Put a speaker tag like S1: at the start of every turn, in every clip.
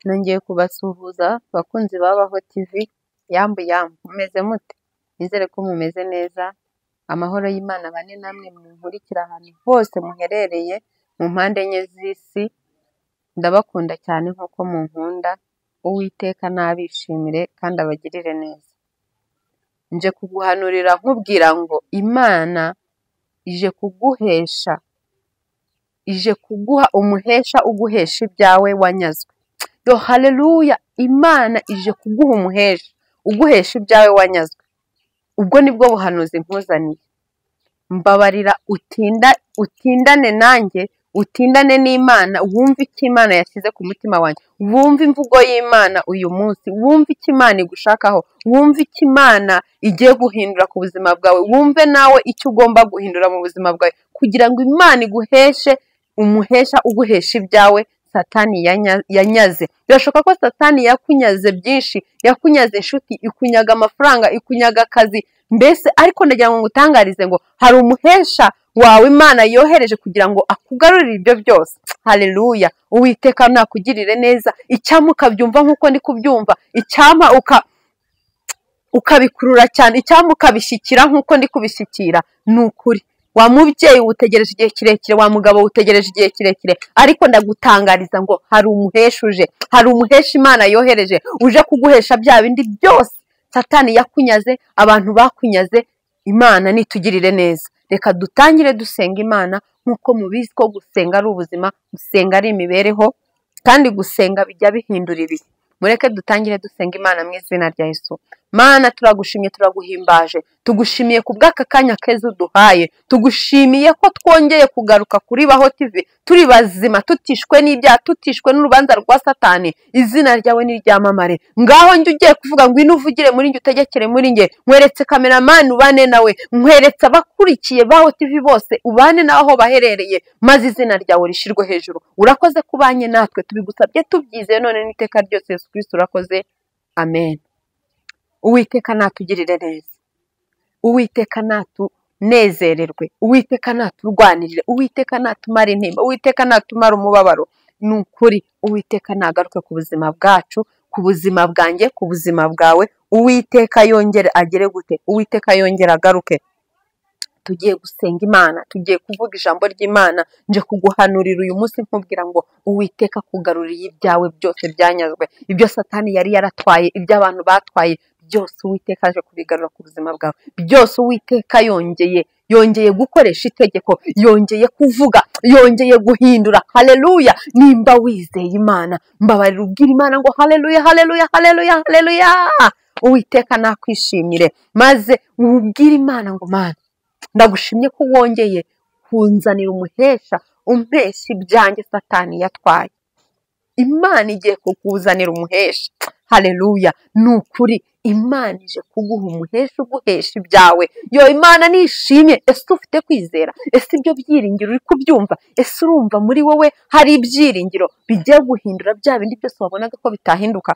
S1: Nongeye kubasuhuza bakunzi babaho TV, yambu mumeze mute? Nizere ko mumeze neza, amahoro y'Imana bane namwe munkurikira ahantu hose muherereye mu mpande enye z'isi, ndabakunda cyane nk'uko munkunda, Uwiteka nabishimire kandi abagirire neza. Nje kuguhanurira nkubwira ngo Imana ije kuguha umuhesha uguhesha ibyawe wanyazwe. Yo haleluya, Imana ije kuguha umuhesha uguhesha ibyawe wanyazwe. Ubwo nibwo buhanuzi nkuzaniye. Mbabarira utindane nanjye, utindane n'Imana, wumve icyo Imana yashyize ku mutima wanjye, wumve imvugo y'Imana uyu munsi, wumve icyo Imana igushakaho, wumve icyo Imana igiye guhindura ku buzima bwawe, wumve nawe icyo ugomba guhindura mu buzima bwawe kugira ngo Imana iguheshe umuhesha uguhesha ibyawe Satani yanyaze. Birashoboka ko Satani yakunyaze byinshi, yakunyaze inshuti, ikunyaga amafaranga, ikunyaga akazi, mbese ariko ndagira ngo ngutangarize ngo hari umuhesha wawe Imana yohereje kugira ngo akugarurire ibyo byose. Haleluya, Uwiteka nakugirire neza, icyama ukabyumva nk'uko ndi kubyumva, icyama ukabikurura cyane, icyama ukabishyikira nk'uko ndi kubishyikira. Ni ukuri, wa mubyeyi utegereje igihe kirekire, wa mugabo utegereje igihe kirekire, ariko ndagutangariza ngo hari umuhesha uje, hari umuhesha Imana yohereje uje kuguhesha bya bindi byose Satani yakunyaze, abantu bakunyaze. Imana nitugirire neza. Reka dutangire dusenga Imana nk'uko mubizi ko gusenga ari ubuzima, gusenga ari imibereho, kandi gusenga bijya bihindura ibihe. Mureke dutangire dusenga Imana mu izina rya Yesu. Mana, turagushimye, turaguhimbaje, tugushimiye ku bw'aka kanya keza uduhaye, tugushimiye ko twongeye kugaruka kuri Baho TV turi bazima, tutishwe n'ibyaha, tutishwe n'urubanza rwa Satani. Izina ryawe niryamamare. Ngaho njye ugiye kuvuga ngo ino uvugire muri njye, utegekere muri njye. Nkweretse cameraman ubane nawe, nkweretse abakurikiye Baho TV bose ubane naho aho baherereye, maze izina ryawe rishirwe hejuru. Urakoze kubanye natwe, tubigusabye tubyizeye none n'iteka ryose. Yesu Kristo urakoze, amen. Uwiteka natugirire neza, Uwiteka natunezererwe, Uwiteka naturwanirire, Uwiteka natumara intimba, Uwiteka natumara umubabaro. Ni ukuri Uwiteka nagaruke ku buzima bwacu, ku buzima bwanjye, ku buzima bwawe. Uwiteka yongere agere gute? Uwiteka yongere agaruke. Tugiye gusenga Imana, tugiye kuvuga ijambo ry'Imana. Nje kuguhanurira uyu munsi nkubwira ngo Uwiteka kugaruriye ibyawe byose byanyazwe, ibyo Satani yari yaratwaye, ibyo abantu batwaye byose Uwiteka aje kubigarura ku buzima bwawe. Byose Uwiteka yongeye gukoresha itegeko, yongeye kuvuga, yongeye guhindura. Haleluya. Nimba wizeye Imana, mbabarira ubwira Imana ngo haleluya, haleluya, haleluya, haleluya. Uwiteka nakwishimire, maze ubwire Imana ngo Mana, ndagushimye ko wongeye kunzanira umuhesha umpesha ibyanjye Satani yatwaye. Imana igiye kukuzanira umuhesha. Haleluya. Ni ukuri Imana ije kuguha umuhesha uguhesha ibyawe. Yo Imana nishimye. Ese ufite kwizera? Ese ibyo byiringiro uri kubyumva? Ese urumva muri wowe hari ibyiringiro bigiye guhindura bya bindi byose wabonaga ko bitahinduka?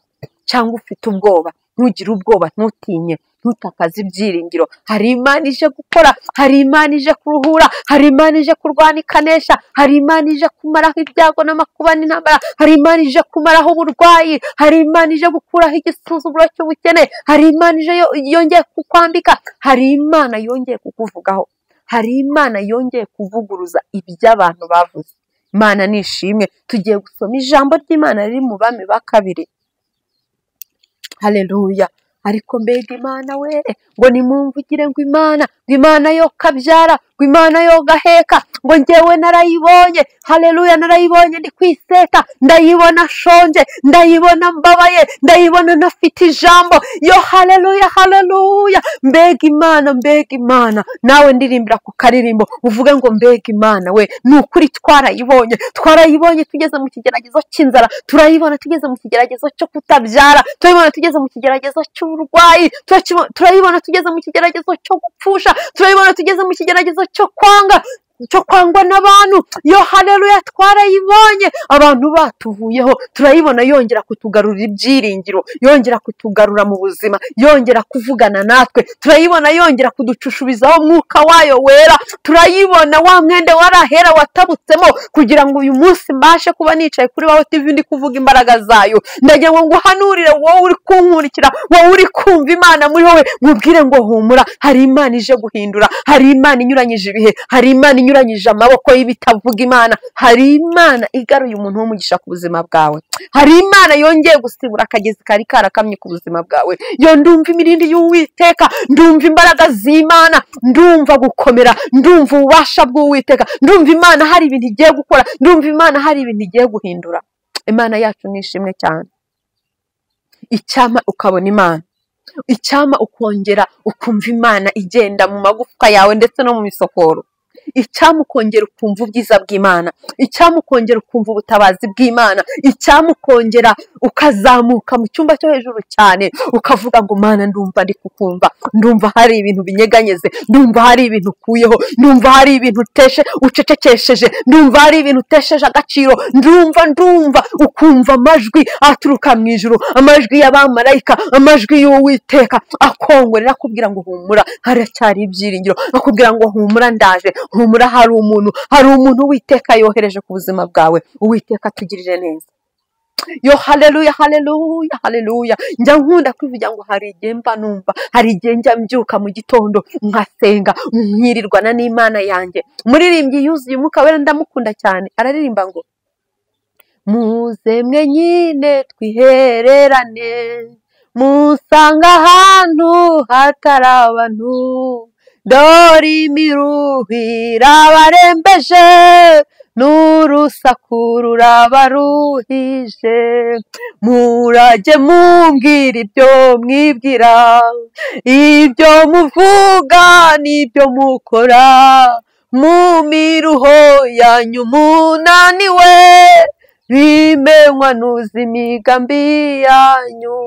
S1: Cyangwa ufite ubwoba? Ntugire ubwoba, ntutinye, ntutakaze ibyiringiro. Hari Imana ije gukora, hari Imana ije kuruhura, hari Imana ije kurwana ikanesha, hari Imana ije kumaraho ibyago n'amakuba n'intambara, hari Imana ije kumaraho uburwayi, hari Imana ije gukuraho igisuzuguro cy'ubukene, hari Imana ije yongeye kukwambika, hari Imana yongeye kukuvugaho, hari Imana yongeye kuvuguruza iby'abantu bavuze. Imana nishimwe. Tugiye gusoma ijambo ry'Imana riri mu Bami ba kabiri. Haleluya. Ariko mbega Imana we, ngo nimumvugire ngo Imana yo kabyara, ngo Imana yo gaheka, ngo njyewe narayibonye. Haleluya, narayibonye ndi kwiseta, ndayibona shonje, ndayibona mbabaye, ndayibona nafite ijambo. Yo haleluya, haleluya. Mbega Imana. Nawe ndirimbira ku karirimbo uvuge ngo mbega Imana we. Ni ukuri twarayibonye tugeze mu kigeragezo cy'inzara, turayibona tugeze mu kigeragezo cyo kutabyara, turayibona tugeze mu kigeragezo cy'uburwayi, turayibona tugeze mu kigeragezo cyo gupfusha, turayibona tugeze mu kigeragezo cyo kwanga, cyo kwangwa n'abantu. Yo haleluya, twarayibonye, abantu batuvuyeho, turayibona yongera kutugarurira ibyiringiro, yongera kutugarura mu buzima, yongera kuvugana natwe, turayibona yongera kuducushubizaho umwuka wayo wera, turayibona wa mwenda warahera watabutsemo kugira ngo uyu munsi mbashe kuba nicaye kuri Baho TV ndi kuvuga imbaraga zayo. Ndagira ngo nguhanurire wowe uri kunkurikira, wowe uri kumva Imana muri wowe, mubwire ngo humura, hari Imana ije guhindura, hari Imana inyuranyije ibihe, hari Imana inyuranyije amaboko y'ibitavuga Imana, hari Imana igaruye umuntu w'umugisha ku buzima bwawe, hari Imana yongeye gusibura akagezi kari karakamye ku buzima bwawe. Yo ndumva imirindi y'Uwiteka, ndumva imbaraga z'Imana, ndumva gukomera, ndumva ububasha bw'Uwiteka, ndumva Imana hari ibintu igiye gukora, ndumva Imana hari ibintu igiye guhindura. Imana yacu nishimwe cyane. Icyama ukabona Imana, icyama ukongera ukumva Imana igenda mu magufwa yawe ndetse no mu misokoro, icyama ukongera ukumva ubwiza bw'Imana, icyama ukongera ukumva ubutabazi bw'Imana, icyama ukongera ukazamuka mu cyumba cyo hejuru cyane ukavuga ngo Mana ndumva ndi kukumva, ndumva hari ibintu binyeganyeze, ndumva hari ibintu ukuyeho, ndumva hari ibintu ucecekesheje, ndumva hari ibintu utesheje agaciro, ndumva ukumva amajwi aturuka mu ijuru, amajwi y'abamarayika, amajwi y'Uwiteka akongorera akubwira ngo humura, haracyari ibyiringiro, akubwira ngo humura ndaje, humura hari umuntu Uwiteka yohereje ku buzima bwawe. Uwiteka tugirire neza. Yo haleluya, haleluya, haleluya. Njya nkunda kwivugira ngo hari igihe mba numva, hari igihe njya mbyuka mu gitondo nkasenga, nkirirwana n'Imana yanjye. Umuririmbyi yuzuye umwuka wera ndamukunda cyane, araririmba ngo muze mwe nyine twihererane, musanga ahantu hatari abantu, dore imiruho irabarembeje, n'urusaku rurabaruhije, murajye mumbwira ibyo mwibwira, ibyo muvuga n'ibyo mukora, mu miruho yanyu munaniwe, bimenywa nuzi imigambi yanyu.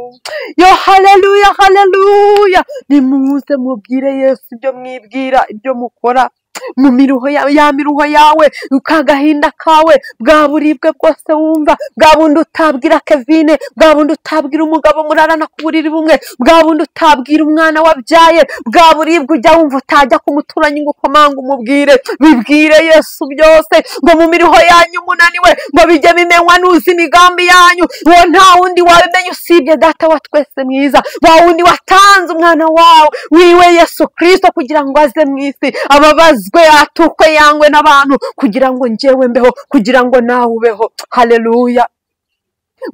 S1: Yo haleluya, haleluya, nimuze mubwire Yesu ibyo mwibwira, ibyo mukora, mu miruho ya miruho yawe, ukagahinda kawe, bwa buribwe bwose wumva, bwa bundi utabwira Kevine, bwa bundi utabwira umugabo murarana ku buriri bumwe, bwa bundi utabwira umwana wabyaye, bwa buribwe ujya wumva utajya ku muturanyi ngo ukomanga umubwire, bibwire Yesu byose, ngo mu miruho yanyu munaniwe, ngo bijye bimenywa nuzi imigambi yanyu. Uwo nta wundi wabimenya usibye Data wa twese mwiza, wa wundi watanze umwana wawe wiwe Yesu Kristo kugira ngo aze mu isi, ababazwe atukwe yangwe n'abantu kugira ngo njyewe mbeho, kugira ngo nawe ubeho. Haleluya.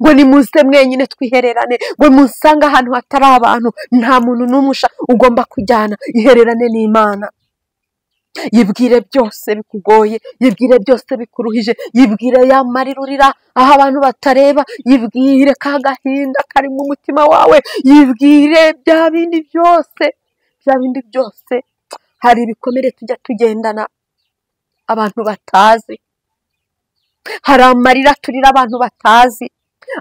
S1: Ngo nimuze mwenyine twihererane, ngo musange ahantu hatari abantu, nta muntu n'umusha ugomba kujyana, ihererane n'Imana. Yibwire byose bikugoye, yibwire byose bikuruhije, yibwire yamarira urira aho abantu batareba, yibwire ka gahinda kari mu mutima wawe, yibwire bya bindi byose. Hari ibikomere tujya tugendana abantu batazi, hari amarira turira abantu batazi,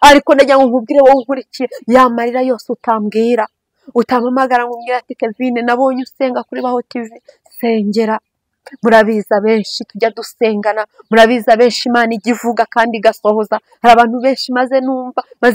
S1: ariko ndagira ngo nkubwire wowe unkurikiye, ya marira yose utambwira, utampamagara ngo umbwire ati Kevine nabonye usenga kuri Baho TV, sengera. Murabiza benshi tujya dusengana, murabiza benshi Imana ijya ivuga kandi igasohoza. Hari abantu benshi maze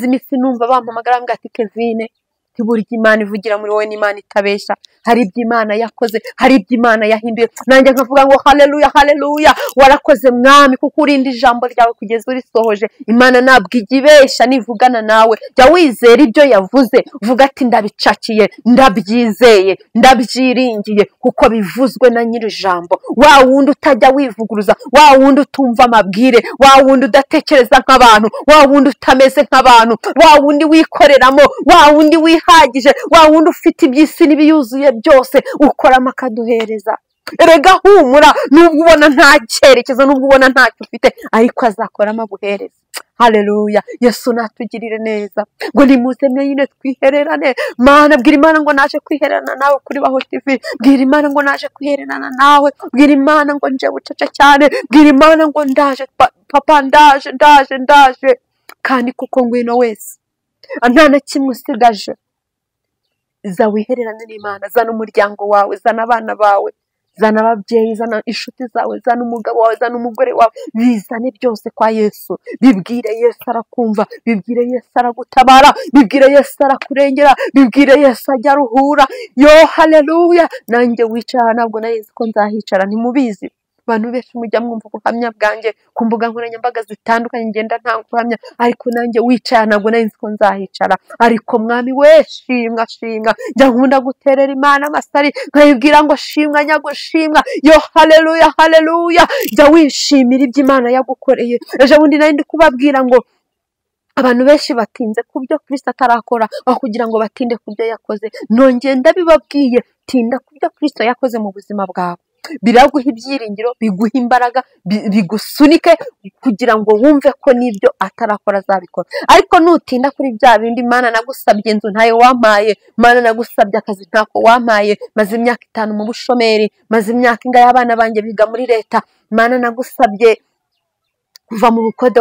S1: iminsi numva bampamagara ngo ati Kevine, burya Imana ivugira muri wowe n'Imana itabesha, hari ibyo Imana yakoze, hari ibyo Imana yahinduye. Nanjye nkavuga ngo haleluya, haleluya, warakoze Mwami kuko urinda ijambo ryawe kugeza urisohoje. Imana ntabwo ijya ibesha nivugana nawe, jya wizera ibyo yavuze, uvuga ati ndabicakiye, ndabyizeye, ndabyiringiye kuko bivuzwe na nyiri ijambo. Wa wundi utajya wivuguruza, wa wundi utumva amabwire, wa wundi udatekereza nk'abantu, wa wundi utameze nk'abantu, wa wundi wikoreramo, wa wundi wihagije, wa wundi ufite iby'isi n'ibiyuzuye byose, ukoramo akaduhereza. Erega humura, nubwo ubona nta cyerekezo, nubwo ubona ntacyo ufite, ariko azakoramo aguhereza. Haleluya. Yesu natugirire neza. Ngo nimuze mwenyine twihererane. Mana, bwira Imana ngo naje kwihererana nawe kuri Baho TV, bwira Imana ngo naje kwihererana nawe, bwira Imana ngo nje bucece cyane, bwira Imana ngo ndaje papa, ndaje kandi kuko ngwino wese, nta na kimwe usigaje. Za wihererane n'Imana, zana umuryango wawe, zana abana bawe, zana ababyeyi, zana inshuti zawe, zana umugabo wawe, zana umugore wawe, bizane byose kwa Yesu. Bibwire Yesu arakumva, bibwire Yesu aragutabara, bibwire Yesu arakurengera, bibwire Yesu ajya aruhura. Yo haleluya. Nanjye wicara ntabwo narizi ko nzahicara, ntimubizi. Abantu benshi mujya mwumva ubuhamya bwanjye ku mbuga nkoranyambaga zitandukanye, ngenda nta guhamya, ariko nanjye wicara ntabwo nari nzi ko nzahicara. Ariko mwami we, shimwa shimwa, njya nkunda guterera Imana amasari nkayibwira ngo shimwa nyagushimwa. Yo haleluya haleluya. Jya wishimira ibyo Imana yagukoreye. Ejo bundi nari ndi kubabwira ngo abantu benshi batinze ku byo Kristo atarakora aho kugira ngo batinde ku byo yakoze. Nongeye ndabibabwiye, tinda ku byo Kristo yakoze mu buzima bwawe. Biraguha ibyiringiro, biguha imbaraga, bigusunike kugira ngo wumve ko n'ibyo atarakora azabikora. Ariko nutinda kuri bya bindi, Mana nagusabye inzu ntayo wampaye, Mana nagusabye akazi ntako wampaye, maze imyaka 5 mu bushomeri, maze imyaka ingahe abana banjye biga muri leta, Mana nagusabye kuva mu bukode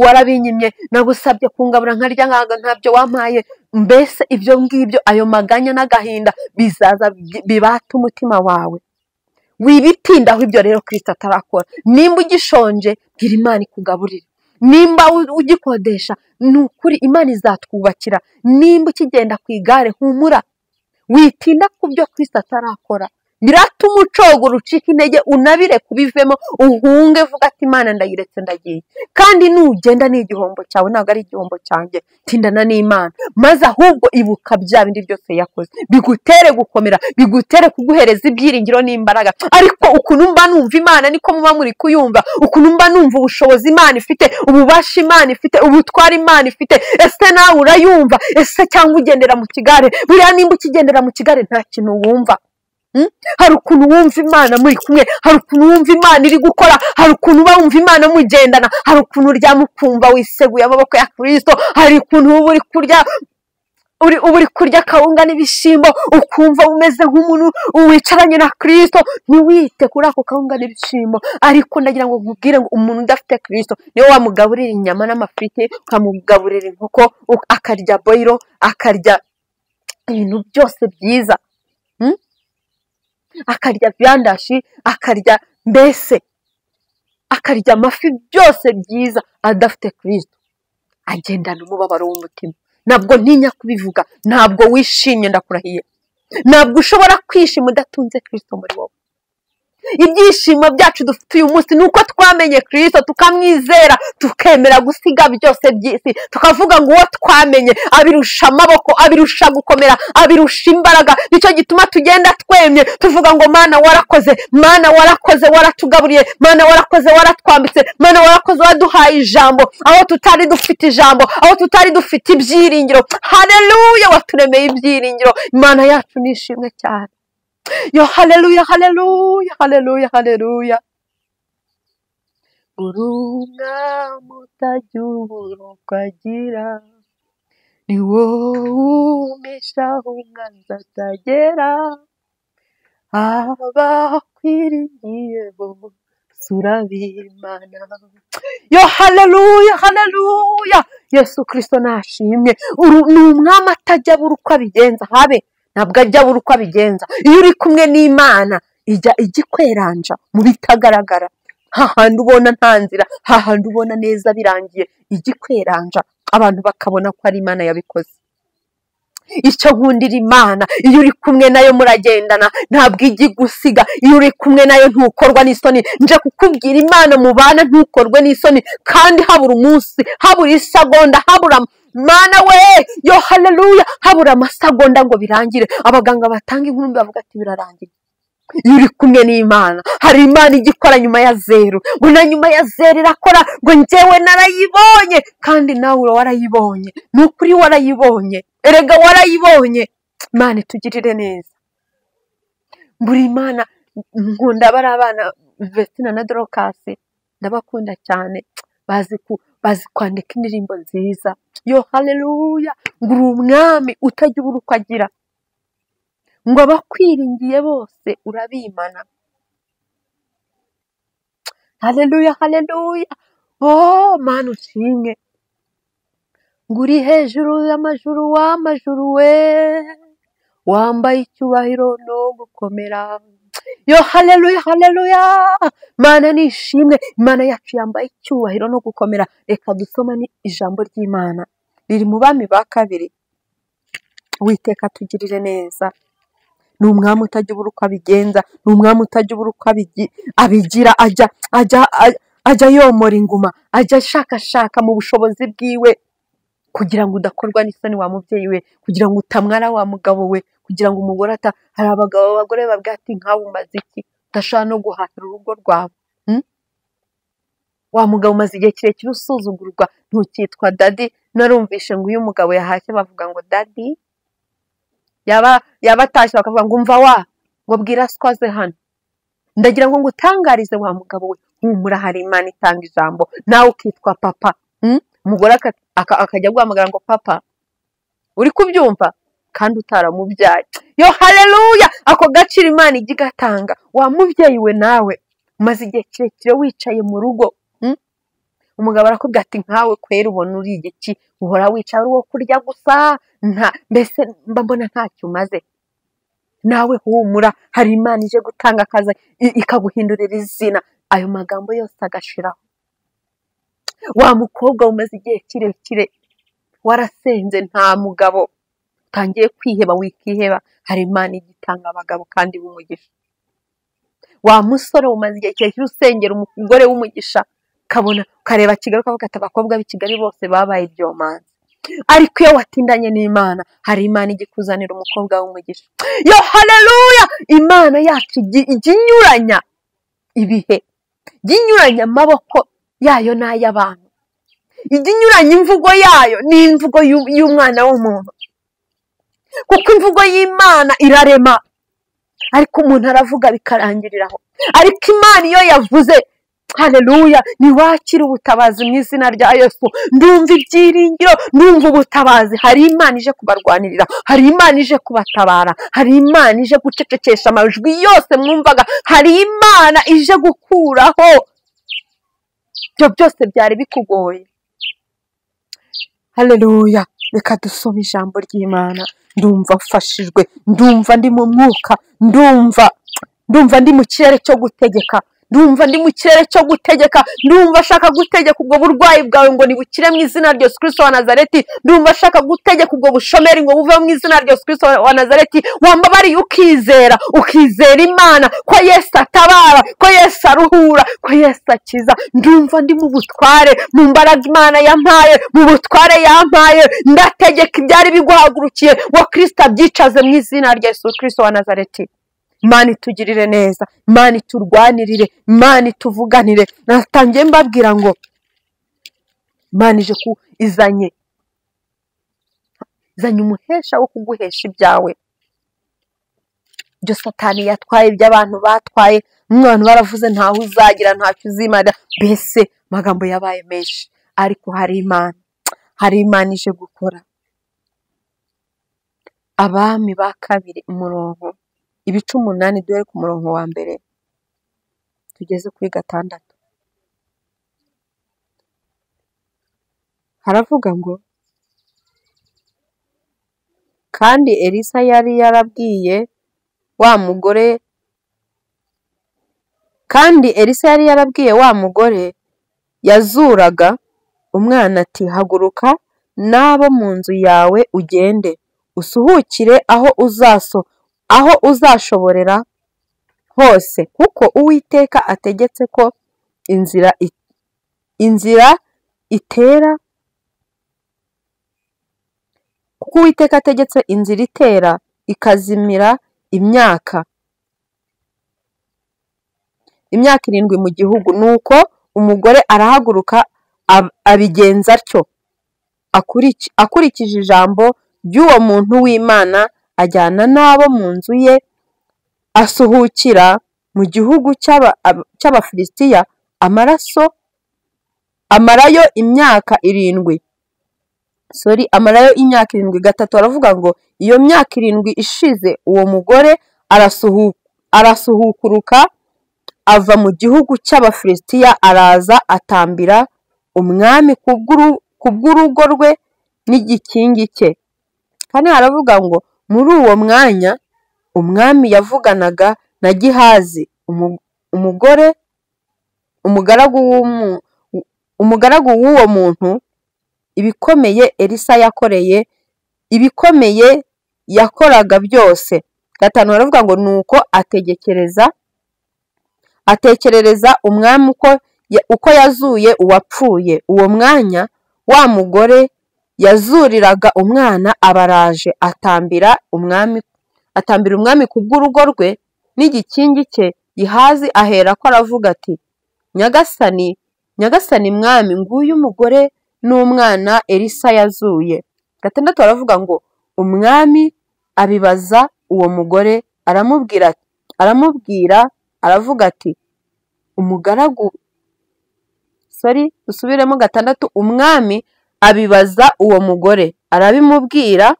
S1: warabinyimye, nagusabye kungabura nkarya nkaga ntabyo wampaye. Mbese ibyo ngibyo, ayo maganya n'agahinda bizaza bibata umutima wawe. Wibitindaho ibyo rero Kristo atarakora. Nimba ugishonje, bwira Imana ikugaburire. Nimba ugikodesha, nukuri Imana izatwubakira. Nimba ukigenda ku igare, humura. Witinda ku byo Kristo atarakora. Biratuma ucogora, ucika intege, unabire kubivemo, uhunge vuga ati Imana ndayiretse ndagiye. Kandi nugenda ni igihombo cyawe, ntabwo ari igihombo cyanjye. Tindana n'Imana, maze ahubwo ibuka bya bindi byose yakoze, bigutere gukomera, bigutere kuguhereza ibyiringiro n'imbaraga. Ariko ukuntu mba numva Imana niko muba muri kuyumva, ukuntu mba numva ubushobozi Imana ifite, ububasha Imana ifite, ubutwari Imana ifite. Ese nawe urayumva? Ese cyangwa ugendera mu kigare? Buriya nimba ukigendera mu kigare nta kintu wumva. Hari ukuntu wumva Imana muri kumwe, hari ukuntu wumva Imana iri gukora, hari ukuntu uba wumva Imana mugendana, hari ukuntu uryama ukumva wiseguye amaboko ya Kristo, hari ukuntu uba uri kurya kawunga n'ibishyimbo ukumva umeze nk'umuntu wicaranye na Kristo. Ntiwite kuri ako kawunga n'ibishyimbo, ariko ndagira ngo nkubwire ngo umuntu udafite Kristo niwe wamugaburira inyama n'amafiriti, ukamugaburira inkoko, akarya boyiro, akarya ibintu byose byiza, akarya byandashi, akarya mbese akarya amafi byose byiza. Adafite Kristo agendana umubabaro w'umutima. Ntabwo ntinya kubivuga, ntabwo wishimye, ndakurahiye. Ntabwo ushobora kwishima udatunze Kristo muri wowe. Ibyishimo byacu dufite uyu munsi nuko twamenye Kristo, tukamwizera, tukemera gusiga byose by'isi, tukavuga ngo uwo twamenye abirusha amaboko, abirusha gukomera, abirusha imbaraga. Nicyo gituma tugenda twemye tuvuga ngo Mana warakoze, Mana warakoze, waratugaburiye, Mana warakoze, waratwambitse, Mana warakoze, waduhaye ijambo aho tutari dufite ijambo, aho tutari dufite ibyiringiro. Haleluya, waturemeye ibyiringiro. Imana yacu nishimwe cyane. Yo haleluya haleluya haleluya haleluya. Urunga mutajuru kwagira, ni wowe umeshaho umwanzi atagera. Abakwiringiye bose urabimana. Yo haleluya haleluya. Yesu Kristo nashimwe. Ni umwami atajya abura uko abigenza, habe ntabwo ajya abura uko abigenza. Iyo uri kumwe n'Imana ijya ikweranja mu bitagaragara, hahandi ubona nta nzira, hahandi ubona neza birangiye, ikweranja abantu bakabona ko ari Imana yabikoze. Icyo nkundira Imana, iyo uri kumwe nayo muragendana, ntabwo ijya igusiga. Iyo uri kumwe nayo ntukorwa n'isoni. Nje kukubwira Imana mubana ntukorwe n'isoni, kandi habura umunsi, habura isegonda, habura Mana we, yo haleluya, habura amasegonda ngo birangire abaganga batanga inkuru bavuga ati birarangiye. Iyo uri kumwe n'Imana, hari Imana igikora nyuma ya zeru, ngo na nyuma ya zeru irakora, ngo njyewe narayibonye kandi nawe warayibonye. Ni ukuri warayibonye, erega warayibonye. Imana itugirire neza. Buri Imana nkunda bari abana Vestina na Dorokasi, ndabakunda cyane, bazi kwandika indirimbo nziza. Yo haleluya, ngo uri umwami utajya ubura uko agira, ngo abakwiringiye bose urabimana. Haleluya haleluya. Oh Mana ushimwe, ngo uri hejuru y'amajuru w'amajuru we, wambaye icyubahiro no gukomera. Yo haleluya haleluya, Mana nishimwe, Imana yacu yambaye icyubahiro no gukomera. Reka dusoma ni ijambo ry'Imana riri mu Bami ba kabiri. Uwiteka tugirire neza. Ni umwami utajya ubura uko abigenza, ni umwami utajya ubura uko abigira, ajya yomora inguma, ajya ashakashaka mu bushobozi bwiwe kugira ngo udakorwa n'isoni wa mubyeyi we, kugira ngo utamwara wa mugabo we, kugira ngo umugore hari abagore babwira ati nkawe umaze iki, udashobora no guhatira urugo rwawe. Wa mugabo umaze igihe kirekire usuzugurwa, ntukitwa dadi. Narumvishe ngo iyo umugabo yahashye bavuga ngo dadi, yaba atashye bakavuga ngo umva wa, ngo bwira swaze hano. Ndagira ngo ngutangarize wa mugabo we, humura hari Imana itanga ijambo, nawe ukitwa papa. Umugore akajya guhamagara ngo papa, uri kubyumva kandi utaramubyaye. Yo haleluya, ako gaciro Imana ijya igatanga. Wa mubyeyi we nawe umaze igihe kirekire wicaye mu rugo, umugabo arakubwira ati nkawe kwera ubona uri igiki, uhora wicaye uri wo kurya gusa, mbese mbona ntacyo umaze. Nawe humura hari Imana ije gutanga akazi ikaguhindurira izina. Ayo magambo yose agashiraho. Wa mukobwa umaze igihe kirekire warasenze nta mugabo, utangiye kwiheba, wikiheba, hari Imana igitanga abagabo kandi b'umugisha. Wa musore umaze igihe kirekire usengera umugore w'umugisha, kabona kareba Kigali ukavuga ati abakobwa b'i Kigali bose babaye ibyomanzi. Ariko iyo watindanye n'Imana, hari Imana igikuzanira umukobwa w'umugisha. Yo haleluya, Imana yacu ijya inyuranya ibihe, ijya inyuranya amaboko yayo n'ay'abantu, ijya inyuranya imvugo yayo n'imvugo y'umwana w'umuntu, kuko imvugo y'Imana irarema, ariko umuntu aravuga bikarangiriraho. Ariko Imana iyo yavuze, haleluya, niwakira ubutabazi mu izina rya Yesu. Ndumva ibyiringiro, ndumva ubutabazi. Hari Imana ije kubarwanirira, hari Imana ije kubatabara, hari Imana ije gucecekesha amajwi yose mwumvaga, hari Imana ije gukuraho ibyo byose byari bikugoye. Haleluya, reka dusome ijambo ry'Imana. Ndumva mfashijwe, ndumva ndi mu mwuka, ndumva ndi mu kirere cyo gutegeka, ndumva ndi mu kirere cyo gutegeka, ndumva ashaka gutegeka ubwo burwayi bwawe ngo nibukire mu izina rya Yesu Kristo wa Nazareti. Ndumva ashaka gutegeka ubwo bushomeri ngo buve mu izina rya Yesu Kristo wa Nazareti. Wambabariye ukizera Imana ko Yesu atabara, ko Yesu aruhura, ko Yesu akiza. Ndumva ndi mu butware, mu mbaraga Imana yampaye, mu butware yampaye. Ndategeka ibyari biguhagurukiye ngo Kristo abyicaze mu izina rya Yesu Kristo wa Nazareti. Imana itugirire neza, Imana iturwanirire, Imana ituvuganire. Natangiye mbabwira ngo Imana ije izanye umuhesha wo kuguhesha ibyawe. Ibyo Satani yatwaye, iby'abantu batwaye, abantu baravuze ntaho uzagira, ntacyo uzimara, mbese amagambo yabaye menshi. Ariko hari Imana ije gukora. Abami ba kabiri umurongo ibice 8, duhere ku murongo wa mbere tugeze kuri 6. Haravuga ngo kandi Elisa yari yarabwiye wa mugore yazuraga umwana ati haguruka n'abo mu nzu yawe ugende usuhukire aho uzashoborera hose, kuko Uwiteka ategetse ko inzira itera ikazimira imyaka 7 mu gihugu. Nuko umugore arahaguruka abigenza atyo, akurikije ijambo ry'uwo muntu w'Imana, ajyana n'abo mu nzu ye asuhukira mu gihugu cy'Abafilisitiya, amarayo imyaka 7. Amarayo imyaka 7. 3 aravuga ngo iyo myaka 7 ishize, uwo mugore arasuhukuruka ava mu gihugu cy'Abafilisitiya, araza atambira umwami kubw'urugo rwe n'igikingi cye. Kandi haravuga ngo muri uwo mwanya umwami yavuganaga na Gihazi umugaragu w'uwo muntu ibikomeye Elisa yakoreye, ibikomeye yakoraga byose. 5 baravuga ngo nuko atekerereza umwami uko yazuye uwapfuye. Uwo mwanya wa mugore yazuriraga umwana abaraje atambira umwami kubw'urugo rwe n'igikingi cye. Gihazi ahera ko aravuga ati, Nyagasani mwami, nguyu umugore n'umwana Elisa yazuye. 6 baravuga ngo umwami abibaza uwo mugore aravuga ati dusubiremo 6. Umwami abibaza uwo mugore arabimubwira.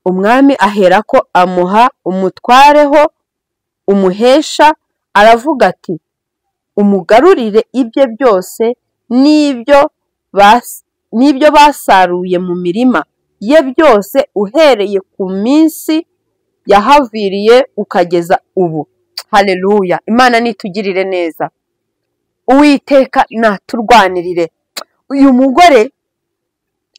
S1: Umwami ahera ko amuha umutwareho umuhesha, aravuga ati umugarurire ibye byose n'ibyo basaruye mu mirima ye byose uhereye ku minsi yahaviriye ukageza ubu. Haleluya! Imana nitugirire neza, Uwiteka naturwanirire. Uyu mugore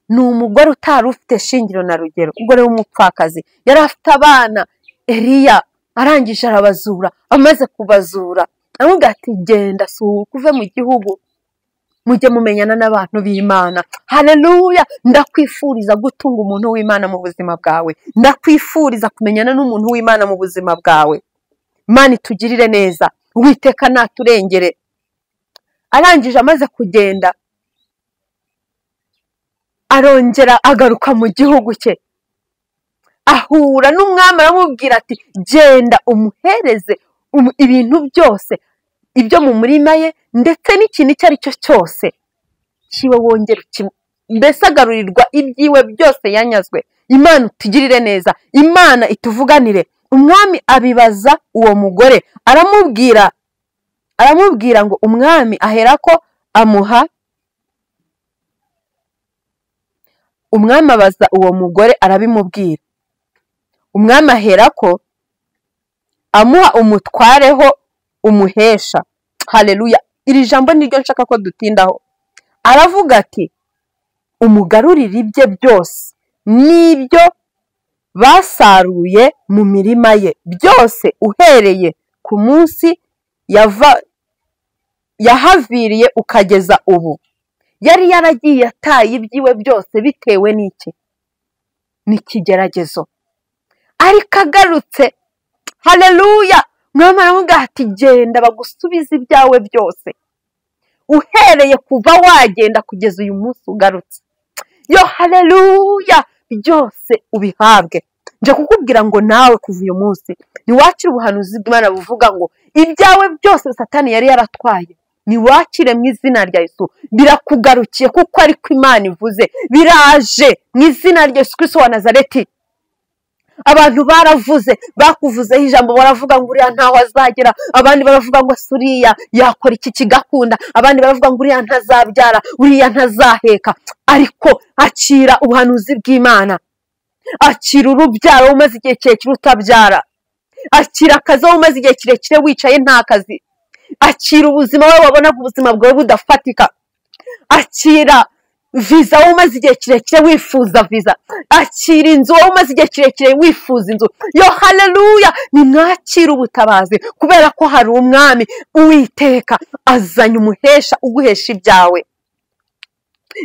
S1: ni umugore utari ufite shingiro na rugero, umugore w'umupfakazi. Yari afite abana. Eliya arangije arabazura. Amaze kubazura avuga ati, genda suhuka uve mu gihugu, mujye mumenyana n'abantu b'Imana. Haleluya! Ndakwifuriza gutunga umuntu w'Imana mu buzima bwawe. Ndakwifuriza kumenyana n'umuntu w'Imana mu buzima bwawe. Imana itugirire neza, Uwiteka naturengere. Arangije amaze kugenda, arongera agaruka mu gihugu cye, ahura n'umwami aramubwira ati, genda umuhereze ibintu byose, ibyo mu murima ye ndetse n'ikintu icyo ari cyo cyose kiwe, wongera mbese agarurirwa ibyiwe byose yanyazwe. Imana itugirire neza, Imana ituvuganire. Umwami abibaza uwo mugore aramubwira ngo umwami ahera ko umwami abaza uwo mugore arabimubwira. Umwami ahera ko amuha umutwareho umuhesha. Haleluya! Iri jambo niryo nshaka ko dutindaho. Aravuga ati umugarurire ibye byose n'ibyo basaruye mu mirima ye byose uhereye ku munsi yahaviriye ukageza ubu. Yari yaragiye ataye ibyiwe byose bitewe n'ikigeragezo, ariko agarutse, haleluya, mwami aramubwira ati, genda bagusubize ibyawe byose uhereye kuva wagenda kugeza uyu munsi ugarutse. Yo, haleluya, byose ubihabwe. Nje kukubwira ngo nawe kuva uyu munsi niwakire ubuhanuzi bw'Imana buvuga ngo ibyawe byose Satani yari yaratwaye niwakire mu izina rya Yesu. Birakugarukiye kuko ariko Imana ivuze, biraje mu izina rya Yesu Kristo wa Nazareti. Abantu baravuze, bakuvuzeho ijambo, baravuga ngo uriya ntaho azagera, abandi baravuga ngo suriya yakora iki kigakunda, abandi baravuga ngo uriya ntazabyara, uriya ntazaheka. Ariko akira ubuhanuzi bw'Imana, akira urubyaro umaze igihe kirekire utabyara, akira akazi umaze igihe kirekire wicaye nta kazi, akira ubuzima wowe wabona ko ubuzima bwawe budafatika, akira viza wowe umaze igihe kirekire wifuza viza, akira inzu wowe umaze igihe kirekire wifuza inzu. Yo, haleluya, nimwakire ubutabazi kubera ko hari umwami. Uwiteka azanye umuhesha uguhesha ibyawe.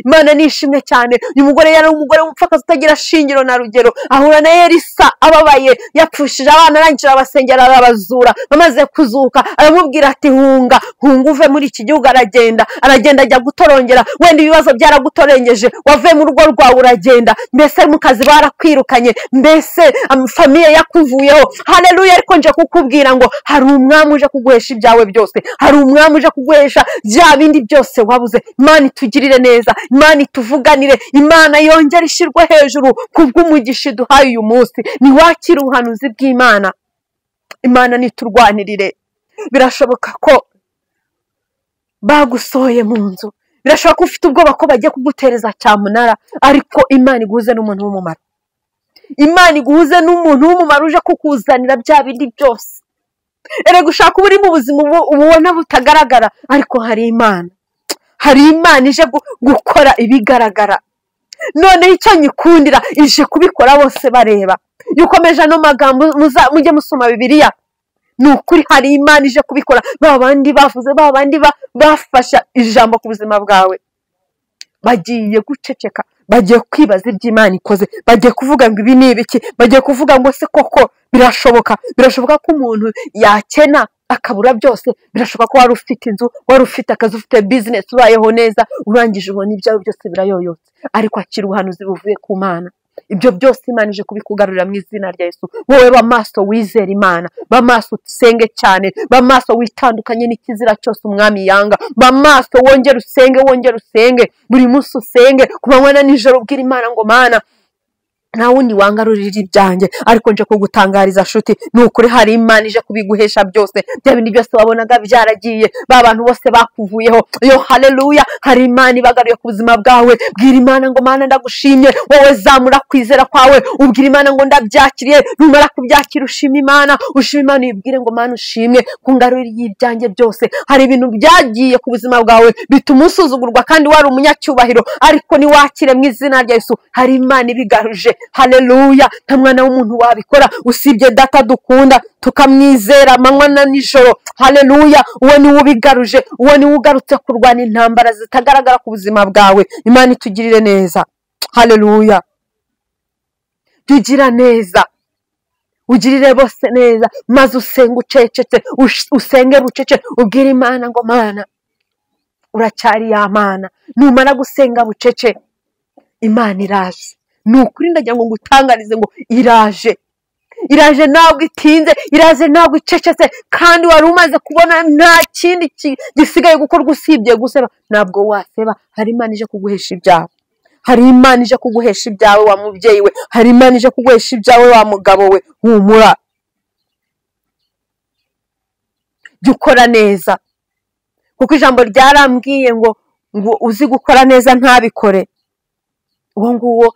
S1: Imana nishimwe cyane. Uyu mugore yari umugore w'umupfakazi utagira shingiro na rugero, ahura na Elisa ababaye, yapfushije abana, arangije abasengera arabazura. Bamaze kuzuka aramubwira ati, hunga uve muri iki gihugu. Aragenda ajya gutorongera. Wenda ibibazo byaragutorengeje, wavuye mu rugo rwawe uragenda, mbese mu kazi barakwirukanye, mbese famiye yakuvuyeho. Haleluya! Ariko nje kukubwira ngo hari umwami uje kuguhesha ibyawe byose, hari umwami uje kuguhesha bya bindi byose wabuze. Imana itugirire neza, Imana ituvuganire, Imana yongera ishirwe hejuru kubw'umugisha iduhaye uyu munsi. Niwakire ubuhanuzi bw'Imana, Imana niturwanirire. Birashoboka ko bagusohoye mu nzu, birashoboka ko ufite ubwoba ko bagiye kugutereza cyamunara, ariko Imana iguhuze n'umuntu w'umumaro. Imana iguhuze n'umuntu w'umumaro uje kukuzanira bya bindi byose erega ushaka uba uri mu buzima ubona butagaragara, ariko hari Imana ije gukora ibigaragara. Noneho icyo nyikundira ije kubikora bose bareba. Iyo ukomeje ano magambo mujye musoma Bibiliya, ni ukuri hari Imana ije kubikora. Babandi bavuze, babandi bafasha ijambo ku buzima bwawe bagiye guceceka, bagiye kwibaza iby'Imana ikoze, bagiye kuvuga ngo ibi ni ibiki, bagiye kuvuga ngo se koko birashoboka ko umuntu yakena akabura byose. Birashoboka ko wari ufite inzu, wari ufite akazi, ufite business, ubayeho neza, urangije ubona ibyawe byose birayoyotse, ariko akira ubuhanuzi buvuye ku Mana. Ibyo byose Imana ije kubikugarurira mu izina rya Yesu. Wowe bamaso wizera Imana, bamaso usenge cyane, bamaso witandukanye n'ikizira cyose umwami yanga, bamaso wongere usenge, buri munsi usenge ku manywa na nijoro, ubwira Imana ngo Mana nta wundi wangarurira ibyanjye, ariko nje kugutangariza nshuti, ni ukuri hari Imana ije kubiguhesha byose. Bya bindi byose wabonaga byaragiye, ba bantu bose bakuvuyeho, yo haleluya, hari Imana ibagaruye ku buzima bwawe. Bwira Imana ngo Mana ndagushimye. Wowe zamura kwizera kwawe, ubwira Imana ngo ndabyakiriye. Numara kubyakira ushima Imana, uyibwire ngo Mana ushimwe kungarurira ibyanjye byose. Hari ibintu byagiye ku buzima bwawe bituma usuzugurwa kandi wari umunyacyubahiro, ariko niwakire mu izina rya Yesu, hari Imana ibigaruje. Haleluya, nta mwana w'umuntu wabikora usibye data dukunda tukamwizera amanywa na nijoro. Haleluya, uwo niwe ubigaruje, uwo niwe ugarutse kurwana intambara zitagaragara ku buzima bwawe. Imana itugirire neza. Haleluya, tugira neza, ugirire bose neza, maze usenge ucecetse, usenge bucece, ubwire Imana ngo Mana uracyari ya Mana. Numara gusenga bucece, Imana iraje. Ni ukuri ndagira ngo ngutangarize ngo iraje ntabwo itinze, iraje ntabwo icecetse, kandi wari umaze kubona nta kindi gisigaye gukorwa usibye guseba. Ntabwo waseba, hari Imana ije kuguhesha ibyawe, hari Imana ije kuguhesha ibyawe wa mubyeyi we, hari Imana ije kuguhesha ibyawe wa mugabo we. Humura, jya ukora neza, kuko ijambo ryarambwiye ngo uzi gukora neza ntabikore, uwo nguwo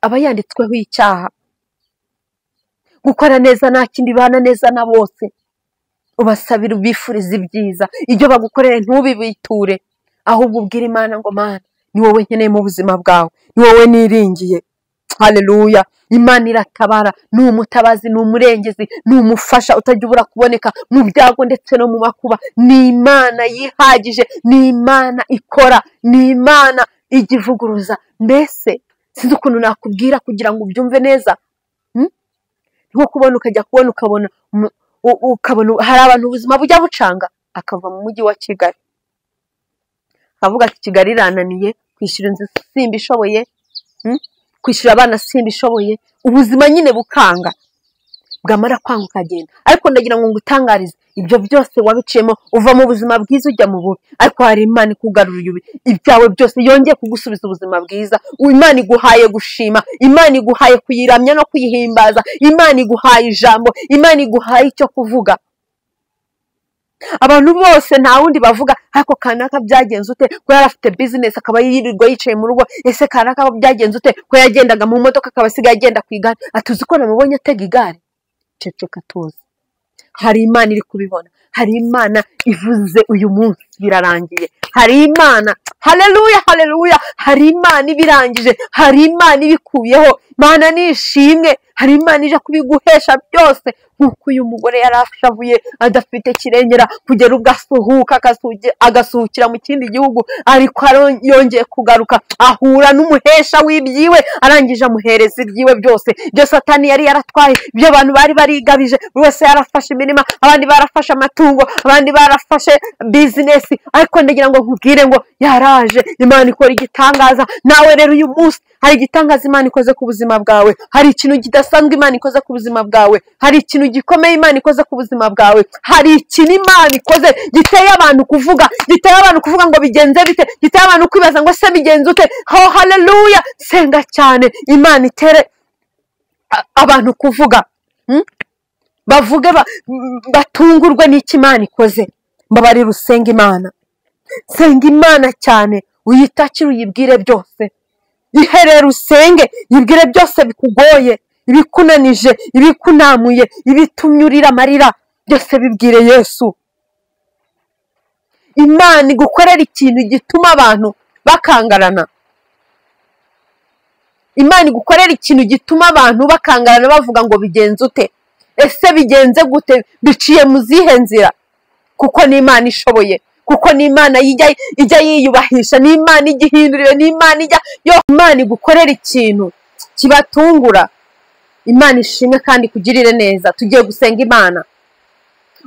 S1: aba yanditsweho icyaha. Gukora neza nta kindi, bana neza na bose, ubasabira ubifuriza ibyiza. Ibyo bagukoreye ntubibiture, ahubwo ubwira Imana ngo Mana ni wowe nkeneye mu buzima bwawe, ni wowe niringiye. Haleluya, Imana iratabara, ni umutabazi, ni umurengezi, ni umufasha utajya ubura kuboneka mu byago ndetse no mu makuba. Ni Imana yihagije, ni Imana ikora, ni Imana ijya ivuguruza. Mbese sinzi ukuntu nakubwira kugira ngo ubyumve neza. Nko kubona ukajya kubona ukabona hari abantu ubuzima bujya bucanga, akava mu mujyi wa Kigali akavuga ati Kigali irananiye, kwishyura inzu simba ishoboye, kwishyura abana simba ishoboye, ubuzima nyine bukanga, bwamara kwanga ukagenda. Ariko ndagira ngo ngutangarize, ibyo byose wabiciyemo uva mu buzima bwiza ujya mu bubi, ariko hari Imana ikugarurira ibyawe byose, yongeye kugusubiza ubuzima bwiza. Imana iguhaye gushima, Imana iguhaye kuyiramya no kuyihimbaza, Imana iguhaye ijambo, Imana iguhaye icyo kuvuga. Abantu bose nta wundi bavuga, ariko kanaka byagenze ute ko yari afite business akaba yirirwa yicaye mu rugo, ese kanaka byagenze ute ko yagendaga mu modoka akaba asigaye agenda ku igare, atuzi ko namubonye atega igare. Ceceka tuzi, hari Imana iri kubibona, hari Imana ivuze uyu munsi birarangiye, hari Imana, haleluya, hari Imana ibirangije, hari Imana ibikuyeho. Mana nishimwe, hari Imana ije kubiguhesha byose. Nkuko uyu mugore yari ashavuye adafite kirengera, kugera ubwo asuhuka agasuhukira mu kindi gihugu, ariko yongeye kugaruka ahura n'umuhesha w'ibyiwe, arangije amuhereza ibyiwe byose. Ibyo Satani yari yaratwaye, ibyo abantu bari barigabije, buri wese yarafashe imirima, abandi barafashe amatungo, abandi barafashe business, ariko ndagira ngo nkubwire ngo yaraje. Imana ikora igitangaza. Nawe rero uyu munsi hari igitangaza Imana ikoze ku buzima bwawe, hari ikintu kidasanzwe Imana ikoze ku buzima bwawe, hari ikintu gikomeye Imana ikoze ku buzima bwawe, hari ikintu Imana ikoze giteye abantu kuvuga, ngo bigenze bite, giteye abantu kwibaza ngo se bigenze ute. Haleluya, senga cyane, Imana itere abantu kuvuga, bavuge batungurwe n'iki Imana ikoze. Mbabarira usenga Imana, senga Imana cyane, uyitakire uyibwire byose, iherere usenge, yibwire byose bikugoye, ibikunanije, ibikunamuye, ibitumye urira amarira, byose bibwire Yesu. Imana igukorera ikintu gituma abantu bakangarana. Imana igukorera ikintu gituma abantu bakangarana bavuga ngo bigenze ute? Ese bigenze gute? Biciye mu zihe nzira? Kuko ni Imana ishoboye, kuko ni Imana ijya yiyubahisha, ni Imana igihindurire, ni Imana Imana igukorera ikintu kibatungura. Imana ishimwe kandi kugirire neza. Tugiye gusenga Imana.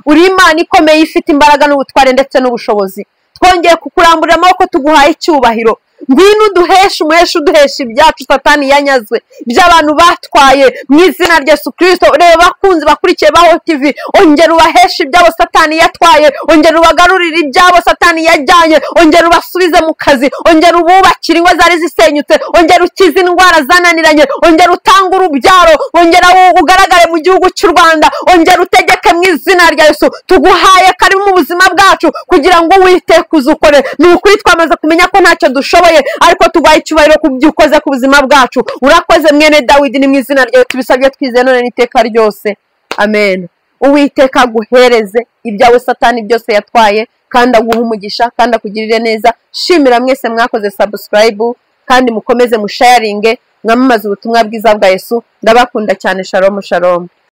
S1: Uri Imana ikomeye ifite imbaraga n'ubutware ndetse n'ubushobozi. Twongeye kukuramburira amaboko tuguhaye icyubahiro. Ngwino uduheshe ibyacu Satani yanyazwe, by'abantu batwaye mu izina rya Yesu Kristo. Reba bakunzi bakurikiye Baho TV, ongera ubaheshe ibyabo Satani yatwaye, ongera ubagarurire ibyabo Satani yajyanye, ongera ubasubize mu kazi, ongera ububakire ingo zari zisenyutse, ongera ukize indwara zananiranye, ongera utanga urubyaro, ongera ugaragare mu gihugu cy'u Rwanda, ongera utegeke mu izina rya Yesu. Tuguhaye kari mu buzima bwacu kugira ngo Uwiteka uzukore. Ni ukuri twamaze kumenya ko ntacyo dushoboye, ariko tuguhaye icyubahiro ku byo ukoze ku buzima bwacu. Urakoze mwene Dawidi, ni mu izina ryawe tubisabye twizeye none n'iteka ryose, amen. Uwiteka aguhereze ibyawe Satani byose yatwaye, kandi aguhe umugisha kandi akugirire neza. Shimira mwese mwakoze subscribe, kandi mukomeze musharinge, mwamamaze ubutumwa bwiza bwa Yesu. Ndabakunda cyane. Shalom shalom.